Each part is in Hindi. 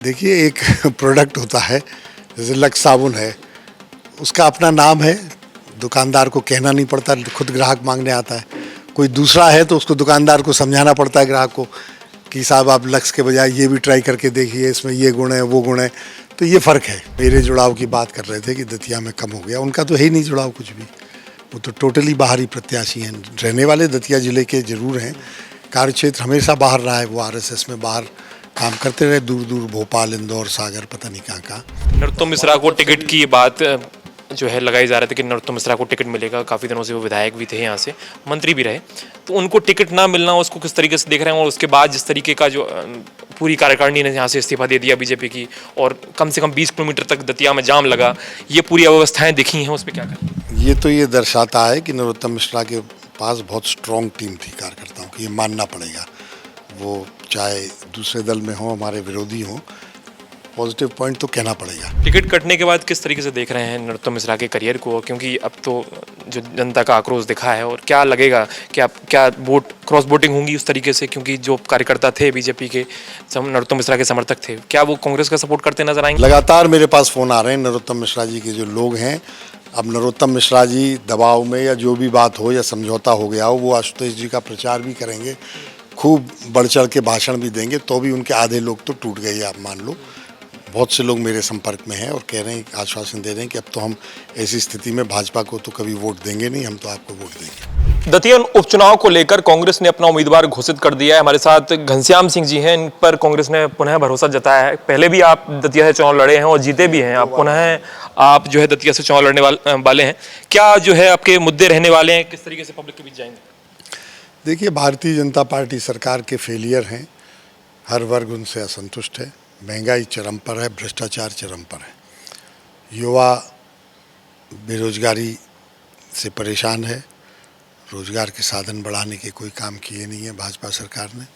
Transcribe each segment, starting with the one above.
देखिए, एक प्रोडक्ट होता है, जैसे लक्स साबुन है, उसका अपना नाम है, दुकानदार को कहना नहीं पड़ता, खुद ग्राहक मांगने आता है। कोई दूसरा है तो उसको दुकानदार को समझाना पड़ता है ग्राहक को कि साहब आप लक्स के बजाय ये भी ट्राई करके देखिए, इसमें ये गुण है, वो गुण है। तो ये फ़र्क है। मेरे जुड़ाव की बात कर रहे थे कि दतिया में कम हो गया, उनका तो है ही नहीं जुड़ाव कुछ भी। वो तो टोटली बाहरी प्रत्याशी हैं। रहने वाले दतिया ज़िले के ज़रूर हैं, कार्य क्षेत्र हमेशा बाहर रहा है। वो आरएसएस में बाहर काम करते रहे, दूर दूर, भोपाल, इंदौर, सागर, पता नहीं कहाँ कहाँ। नरोत्तम मिश्रा को टिकट की बात जो है लगाई जा रही थी कि नरोत्तम मिश्रा को टिकट मिलेगा। काफ़ी दिनों से वो विधायक भी थे, यहाँ से मंत्री भी रहे, तो उनको टिकट ना मिलना उसको किस तरीके से देख रहे हैं? और उसके बाद जिस तरीके का जो पूरी कार्यकारिणी ने यहाँ से इस्तीफा दे दिया बीजेपी की, और कम से कम 20 किलोमीटर तक दतिया में जाम लगा, ये पूरी अव्यवस्थाएं दिखी हैं, उस पर क्या करें? ये दर्शाता है कि नरोत्तम मिश्रा के पास बहुत स्ट्रॉन्ग टीम थी कार्यकर्ताओं की, ये मानना पड़ेगा। वो चाहे दूसरे दल में हो, हमारे विरोधी हो, पॉजिटिव पॉइंट तो कहना पड़ेगा। टिकट कटने के बाद किस तरीके से देख रहे हैं नरोत्तम मिश्रा के करियर को? क्योंकि अब तो जो जनता का आक्रोश दिखा है, और क्या लगेगा कि आप क्या वोट क्रॉस वोटिंग होंगी उस तरीके से? क्योंकि जो कार्यकर्ता थे बीजेपी के, नरोत्तम मिश्रा के समर्थक थे, क्या वो कांग्रेस का सपोर्ट करते नजर आएंगे? लगातार मेरे पास फ़ोन आ रहे हैं नरोत्तम मिश्रा जी के जो लोग हैं। अब नरोत्तम मिश्रा जी दबाव में या जो भी बात हो या समझौता हो गया हो, वो आशुतोष जी का प्रचार भी करेंगे, खूब बढ़ चढ़ के भाषण भी देंगे, तो भी उनके आधे लोग तो टूट गए, आप मान लो। बहुत से लोग मेरे संपर्क में हैं और कह रहे हैं, आश्वासन दे रहे हैं कि अब तो हम ऐसी स्थिति में भाजपा को तो कभी वोट देंगे नहीं, हम तो आपको वोट देंगे। दतिया उपचुनाव को लेकर कांग्रेस ने अपना उम्मीदवार घोषित कर दिया है। हमारे साथ घनश्याम सिंह जी हैं, इन पर कांग्रेस ने पुनः भरोसा जताया है। पहले भी आप दतिया से चुनाव लड़े हैं और जीते भी हैं, आप पुनः आप जो है दतिया से चुनाव लड़ने वाले हैं। क्या जो है आपके मुद्दे रहने वाले हैं, किस तरीके से पब्लिक के बीच जाएंगे? देखिए, भारतीय जनता पार्टी सरकार के फेलियर हैं, हर वर्ग उनसे असंतुष्ट है, महंगाई चरम पर है, भ्रष्टाचार चरम पर है, युवा बेरोजगारी से परेशान है, रोजगार के साधन बढ़ाने के कोई काम किए नहीं है भाजपा सरकार ने,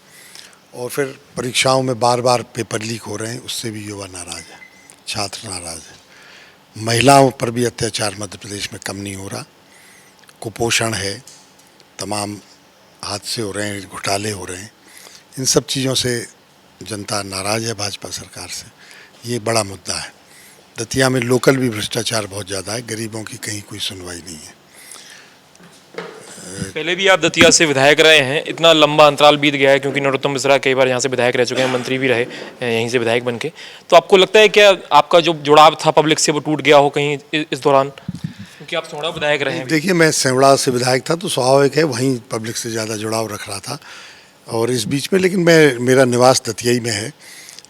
और फिर परीक्षाओं में बार बार पेपर लीक हो रहे हैं, उससे भी युवा नाराज़ है, छात्र नाराज़ है। महिलाओं पर भी अत्याचार मध्य प्रदेश में कम नहीं हो रहा, कुपोषण है, तमाम हादसे हो रहे हैं, घोटाले हो रहे हैं। इन सब चीज़ों से जनता नाराज़ है भाजपा सरकार से, ये बड़ा मुद्दा है। दतिया में लोकल भी भ्रष्टाचार बहुत ज़्यादा है, गरीबों की कहीं कोई सुनवाई नहीं है। पहले भी आप दतिया से विधायक रहे हैं, इतना लंबा अंतराल बीत गया है, क्योंकि नरोत्तम मिश्रा कई बार यहाँ से विधायक रह चुके हैं, मंत्री भी रहे यहीं से विधायक बन के। तो आपको लगता है क्या आपका जो जुड़ाव था पब्लिक से वो टूट गया हो कहीं इस दौरान, क्योंकि आप सोड़ा विधायक रहे हैं? देखिए, मैं सेवड़ा से विधायक था तो स्वाभाविक है वहीं पब्लिक से ज़्यादा जुड़ाव रख रहा था, और इस बीच में लेकिन मेरा निवास दतिया ही में है,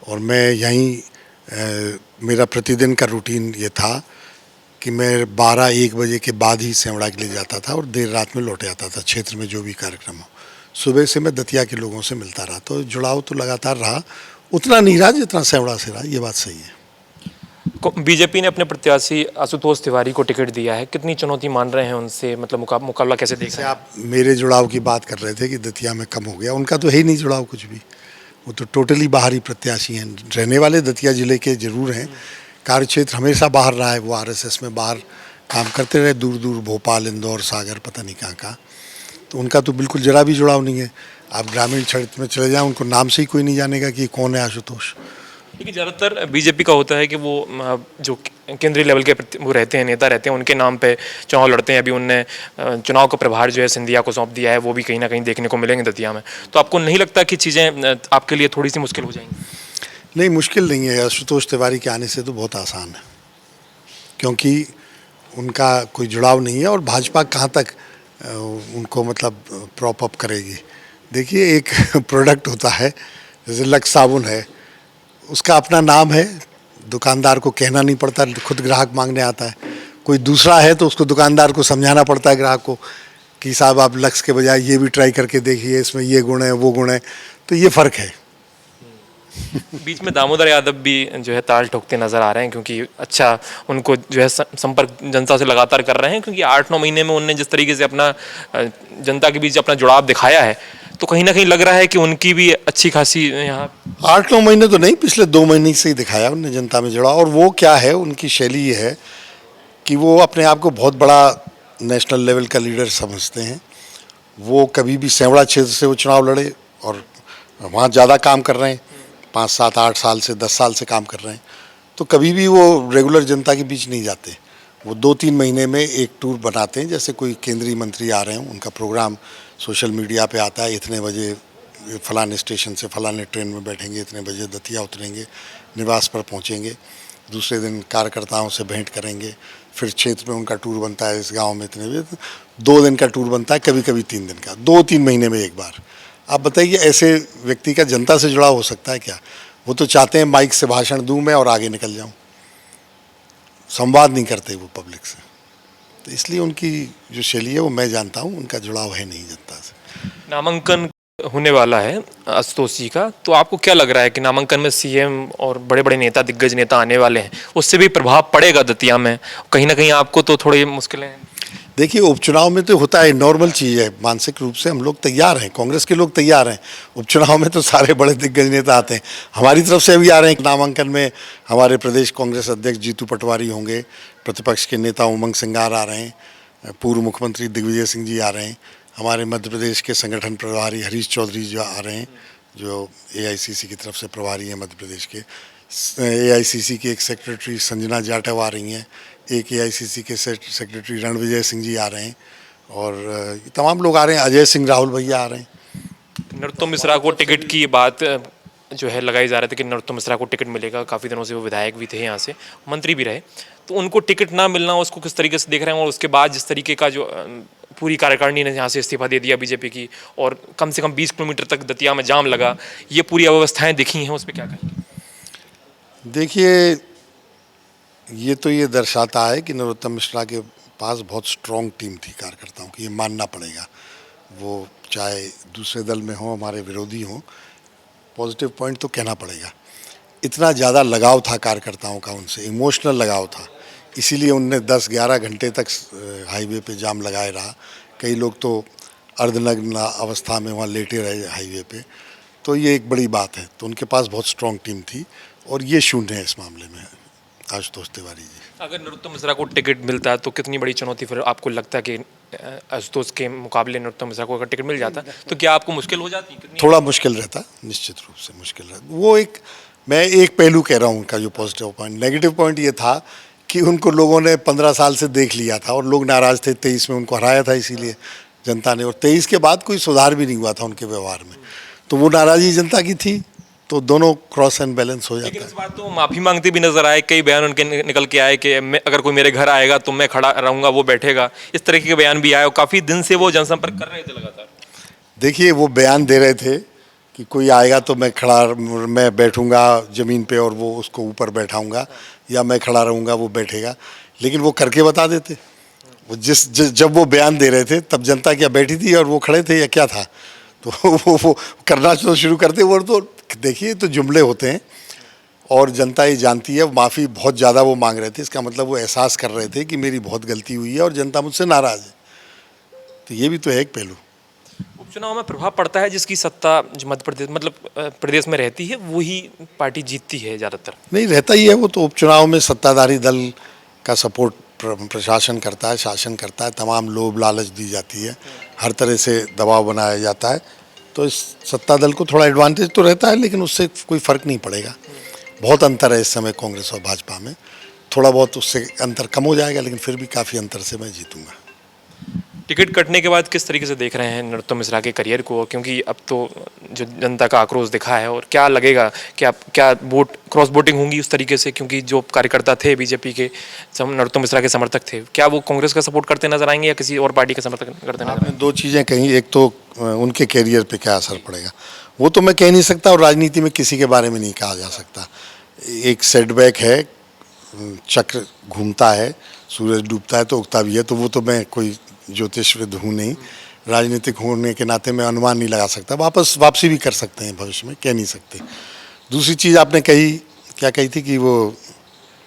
और मैं यहीं मेरा प्रतिदिन का रूटीन ये था कि मैं 12-1 बजे के बाद ही सेवड़ा के लिए जाता था और देर रात में लौट आता था, क्षेत्र में जो भी कार्यक्रम हो। सुबह से मैं दतिया के लोगों से मिलता रहा, तो जुड़ाव तो लगातार रहा, उतना नहीं रहा जितना सेवड़ा से रहा, ये बात सही है। बीजेपी ने अपने प्रत्याशी आशुतोष तिवारी को टिकट दिया है, कितनी चुनौती मान रहे हैं उनसे? मतलब मुकाबला कैसे देख रहे हैं? आप मेरे जुड़ाव की बात कर रहे थे कि दतिया में कम हो गया, उनका तो है ही नहीं जुड़ाव कुछ भी। वो तो टोटली बाहरी प्रत्याशी हैं। रहने वाले दतिया ज़िले के ज़रूर हैं, कार्य क्षेत्र हमेशा बाहर रहा है। वो आरएसएस में बाहर काम करते रहे, दूर दूर, भोपाल, इंदौर, सागर, पता नहीं कहाँ कहाँ। तो उनका तो बिल्कुल जरा भी जुड़ाव नहीं है। आप ग्रामीण क्षेत्र में चले जाएँ, उनको नाम से ही कोई नहीं जानेगा कि कौन है आशुतोष। देखिए, ज़्यादातर बीजेपी का होता है कि वो जो केंद्रीय लेवल के वो रहते हैं, नेता रहते हैं, उनके नाम पे चुनाव लड़ते हैं। अभी उनने चुनाव का प्रभार जो है सिंधिया को सौंप दिया है, वो भी कहीं ना कहीं देखने को मिलेंगे दतिया में। तो आपको नहीं लगता कि चीज़ें आपके लिए थोड़ी सी मुश्किल हो जाएंगी? नहीं, मुश्किल नहीं है। आशुतोष तिवारी के आने से तो बहुत आसान है, क्योंकि उनका कोई जुड़ाव नहीं है, और भाजपा कहाँ तक उनको मतलब प्रॉप अप करेगी। देखिए, एक प्रोडक्ट होता है, जैसे लक्स साबुन है, उसका अपना नाम है, दुकानदार को कहना नहीं पड़ता, खुद ग्राहक मांगने आता है। कोई दूसरा है तो उसको दुकानदार को समझाना पड़ता है ग्राहक को कि साहब आप लक्स के बजाय ये भी ट्राई करके देखिए, इसमें ये गुण है, वो गुण है। तो ये फ़र्क है। बीच में दामोदर यादव भी जो है ताल ठोकते नजर आ रहे हैं, क्योंकि अच्छा उनको जो है संपर्क जनता से लगातार कर रहे हैं, क्योंकि 8-9 महीने में उनने जिस तरीके से अपना जनता के बीच अपना जुड़ाव दिखाया है, तो कहीं ना कहीं लग रहा है कि उनकी भी अच्छी खासी यहाँ 8-9 महीने तो नहीं, पिछले 2 महीने से ही दिखाया उन्होंने जनता में जुड़ा। और वो क्या है, उनकी शैली ये है कि वो अपने आप को बहुत बड़ा नेशनल लेवल का लीडर समझते हैं। वो कभी भी सेवड़ा क्षेत्र से वो चुनाव लड़े और वहाँ ज़्यादा काम कर रहे हैं, 5, 7, 8 साल से 10 साल से काम कर रहे हैं, तो कभी भी वो रेगुलर जनता के बीच नहीं जाते। वो 2-3 महीने में एक टूर बनाते हैं, जैसे कोई केंद्रीय मंत्री आ रहे हों, उनका प्रोग्राम सोशल मीडिया पे आता है, इतने बजे फलाने स्टेशन से फलाने ट्रेन में बैठेंगे, इतने बजे दतिया उतरेंगे, निवास पर पहुंचेंगे, दूसरे दिन कार्यकर्ताओं से भेंट करेंगे, फिर क्षेत्र में उनका टूर बनता है, इस गांव में इतने बजे 2 दिन का टूर बनता है, कभी कभी 3 दिन का, 2-3 महीने में एक बार। आप बताइए ऐसे व्यक्ति का जनता से जुड़ाव हो सकता है क्या? वो तो चाहते हैं माइक से भाषण दूं मैं और आगे निकल जाऊं, संवाद नहीं करते वो पब्लिक से। तो इसलिए उनकी जो शैली है वो मैं जानता हूं, उनका जुड़ाव है नहीं जनता से। नामांकन होने वाला है आशुतोष जी का, तो आपको क्या लग रहा है कि नामांकन में सीएम और बड़े बड़े नेता, दिग्गज नेता आने वाले हैं, उससे भी प्रभाव पड़ेगा दतिया में? कहीं ना कहीं आपको तो थोड़ी मुश्किलें हैं। देखिए उपचुनाव में तो होता है, नॉर्मल चीज़ है, मानसिक रूप से हम लोग तैयार हैं, कांग्रेस के लोग तैयार हैं। उपचुनाव में तो सारे बड़े दिग्गज नेता आते हैं, हमारी तरफ से भी आ रहे हैं। नामांकन में हमारे प्रदेश कांग्रेस अध्यक्ष जीतू पटवारी होंगे, प्रतिपक्ष के नेता उमंग सिंगार आ रहे हैं, पूर्व मुख्यमंत्री दिग्विजय सिंह जी आ रहे हैं, हमारे मध्य प्रदेश के संगठन प्रभारी हरीश चौधरी जो आ रहे हैं, जो एआईसीसी की तरफ से प्रभारी हैं मध्य प्रदेश के, एआईसीसी की एक सेक्रेटरी संजना जाटव आ रही हैं, एक एआईसीसी के सेक्रेटरी रणविजय सिंह जी आ रहे हैं, और तमाम लोग आ रहे हैं, अजय सिंह राहुल भैया आ रहे हैं। नरोत्तम मिश्रा को टिकट की बात जो है लगाई जा रही थी कि नरोत्तम मिश्रा को टिकट मिलेगा, काफ़ी दिनों से वो विधायक भी थे, यहाँ से मंत्री भी रहे, तो उनको टिकट ना मिलना उसको किस तरीके से देख रहे हैं? और उसके बाद जिस तरीके का जो पूरी कार्यकारिणी ने यहाँ से इस्तीफा दे दिया बीजेपी की, और कम से कम 20 किलोमीटर तक दतिया में जाम लगा, ये पूरी अव्यवस्थाएं दिखी हैं, उस पर क्या कहेंगे? देखिए ये दर्शाता है कि नरोत्तम मिश्रा के पास बहुत स्ट्रॉन्ग टीम थी कार्यकर्ताओं की, ये मानना पड़ेगा। वो चाहे दूसरे दल में हो, हमारे विरोधी हों, पॉजिटिव पॉइंट तो कहना पड़ेगा। इतना ज़्यादा लगाव था कार्यकर्ताओं का उनसे, इमोशनल लगाव था, इसीलिए उनने 10-11 घंटे तक हाईवे पे जाम लगाए रहा। कई लोग तो अर्धनग्न अवस्था में वहाँ लेटे रहे हाईवे पे, तो ये एक बड़ी बात है। तो उनके पास बहुत स्ट्रॉन्ग टीम थी, और ये शून्य है इस मामले में आशुतोष तिवारी जी। अगर नरोत्तम मिश्रा को टिकट मिलता है तो कितनी बड़ी चुनौती फिर आपको लगता है कि आशुतोष के मुकाबले नरोत्तम मिश्रा को अगर टिकट मिल जाता तो क्या आपको मुश्किल हो जाती? थोड़ा मुश्किल रहता, निश्चित रूप से मुश्किल रहता। वो मैं एक पहलू कह रहा हूँ उनका जो पॉजिटिव पॉइंट। नेगेटिव पॉइंट ये था कि उनको लोगों ने 15 साल से देख लिया था, और लोग नाराज़ थे। 23 में उनको हराया था इसीलिए जनता ने, और 23 के बाद कोई सुधार भी नहीं हुआ था उनके व्यवहार में, तो वो नाराज़गी जनता की थी। तो दोनों क्रॉस एंड बैलेंस हो जाता है। लेकिन इस बात तो माफ़ी मांगते भी नजर आए, कई बयान उनके निकल के आए कि अगर कोई मेरे घर आएगा तो मैं खड़ा रहूंगा, वो बैठेगा, इस तरह के बयान भी आए, और काफ़ी दिन से वो जनसंपर्क कर रहे थे लगातार। देखिए वो बयान दे रहे थे कि कोई आएगा तो मैं बैठूंगा ज़मीन पे और वो उसको ऊपर बैठाऊंगा, या मैं खड़ा रहूंगा वो बैठेगा, लेकिन वो करके बता देते। वो जब वो बयान दे रहे थे तब जनता क्या बैठी थी और वो खड़े थे या क्या था? तो वो करना तो शुरू करते। वो तो देखिए तो जुमले होते हैं, और जनता ये जानती है। माफ़ी बहुत ज़्यादा वो मांग रहे थे, इसका मतलब वो एहसास कर रहे थे कि मेरी बहुत गलती हुई है और जनता मुझसे नाराज़ है। तो ये भी तो है एक पहलू। उपचुनाव में प्रभाव पड़ता है, जिसकी सत्ता जो मध्य प्रदेश मतलब प्रदेश में रहती है वही पार्टी जीतती है ज़्यादातर। नहीं रहता ही है, वो तो उपचुनाव में सत्ताधारी दल का सपोर्ट प्रशासन करता है, शासन करता है, तमाम लोभ लालच दी जाती है, हर तरह से दबाव बनाया जाता है। तो इस सत्ता दल को थोड़ा एडवांटेज तो रहता है, लेकिन उससे कोई फ़र्क नहीं पड़ेगा। बहुत अंतर है इस समय कांग्रेस और भाजपा में, थोड़ा बहुत उससे अंतर कम हो जाएगा, लेकिन फिर भी काफ़ी अंतर से मैं जीतूंगा। टिकट कटने के बाद किस तरीके से देख रहे हैं नरोत्तम मिश्रा के करियर को? क्योंकि अब तो जो जनता का आक्रोश दिखा है, और क्या लगेगा कि आप क्या वोट क्रॉस वोटिंग होंगी उस तरीके से? क्योंकि जो कार्यकर्ता थे बीजेपी के, नरोत्तम मिश्रा के समर्थक थे, क्या वो कांग्रेस का सपोर्ट करते नजर आएंगे या किसी और पार्टी का समर्थन करते नजर आएंगे? आपने 2 चीज़ें कही, एक तो उनके कैरियर पे क्या असर पड़ेगा, वो तो मैं कह नहीं सकता, और राजनीति में किसी के बारे में नहीं कहा जा सकता। एक सेटबैक है, चक्र घूमता है, सूरज डूबता है तो उगता भी है, तो वो तो मैं कोई ज्योतिषविद हूँ नहीं, राजनीतिक होने के नाते मैं अनुमान नहीं लगा सकता। वापसी भी कर सकते हैं भविष्य में, कह नहीं सकते। दूसरी चीज़ आपने कही, क्या कही थी कि वो,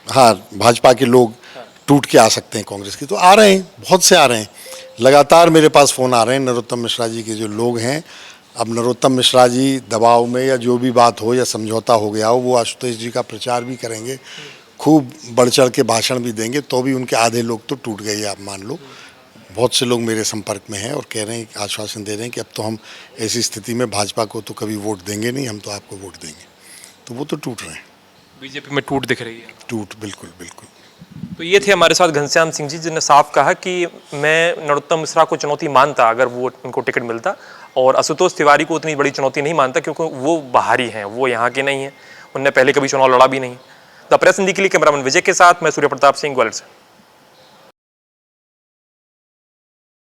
हाँ, भाजपा के लोग टूट के आ सकते हैं कांग्रेस की, तो आ रहे हैं, बहुत से आ रहे हैं। लगातार मेरे पास फ़ोन आ रहे हैं नरोत्तम मिश्रा जी के जो लोग हैं। अब नरोत्तम मिश्रा जी दबाव में या जो भी बात हो या समझौता हो गया हो, वो आशुतोष जी का प्रचार भी करेंगे, खूब बढ़ चढ़ के भाषण भी देंगे, तो भी उनके आधे लोग तो टूट गए, आप मान लो। बहुत से लोग मेरे संपर्क में हैं और कह रहे हैं, आश्वासन दे रहे हैं कि अब तो हम ऐसी स्थिति में भाजपा को तो कभी वोट देंगे नहीं, हम तो आपको वोट देंगे। तो वो तो टूट रहे हैं, बीजेपी में टूट दिख रही है। टूट बिल्कुल बिल्कुल। तो ये थे हमारे साथ घनश्याम सिंह जी, जिन्होंने साफ कहा कि मैं नरोत्तम मिश्रा को चुनौती मानता अगर वो उनको टिकट मिलता, और आशुतोष तिवारी को उतनी बड़ी चुनौती नहीं मानता क्योंकि वो बाहरी हैं, वो यहाँ के नहीं हैं, उनने पहले कभी चुनाव लड़ा भी नहीं। द प्रेस हिंदी के लिए कैमरामैन विजय के साथ मैं सूर्य प्रताप सिंह, ग्वालियर से।